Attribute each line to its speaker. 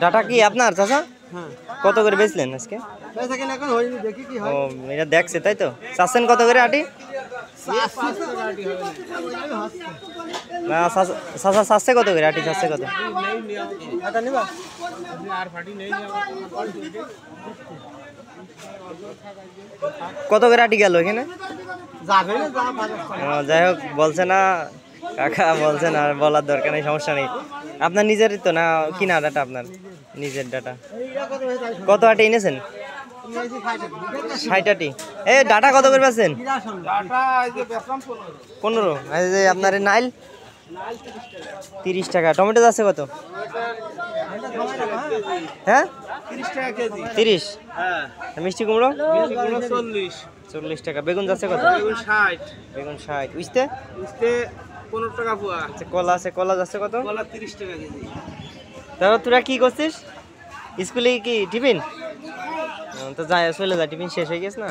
Speaker 1: Data কি আপনার চাচা?
Speaker 2: হ্যাঁ
Speaker 1: কত করে বেচলেন আজকে?
Speaker 2: বেচা কিনা এখন হয়নি, দেখি কি হয়।
Speaker 1: ও এটা দেখছে তাই তো। চাচ্ছেন কত করে আটি? না চাচা চাচ্ছে কত করে আটি? চাচ্ছে কত?
Speaker 2: এটা নিবা?
Speaker 1: কত করে আটি গেল এখানে?
Speaker 2: যাবে না, যা বাজার করে।
Speaker 1: যাই হোক বলছে না কাকা, বলছেন আর বলার দরকার নেই, সমস্যা নেই। আপনার নিজেরই তো না কিনা ডাটা? আপনার নিজের ডাটা। কত আটি এনেছেন? 60 আটি। এ ডাটা কত করে পাচ্ছেন? 15। এই যে আপনার এই নাইল 30 টাকা। টমেটো যাচ্ছে কত? হ্যাঁ
Speaker 2: 30 টাকা কেজি।
Speaker 1: 30।
Speaker 2: হ্যাঁ
Speaker 1: মিষ্টি কুমড়ো
Speaker 2: 40
Speaker 1: টাকা। বেগুন যাচ্ছে কত?
Speaker 2: বেগুন 60
Speaker 1: বেগুন 60। উইস্তে
Speaker 2: উস্তে 15 টাকা পোয়া।
Speaker 1: আচ্ছা, কলা আছে, কলা যাচ্ছে কত?
Speaker 2: কলা 30 টাকা কেজি।
Speaker 1: তারপর তোরা কি করছিস স্কুলে? কি টিফিন? তো যাই চলে যা, টিফিন শেষ হয়ে গেছে না?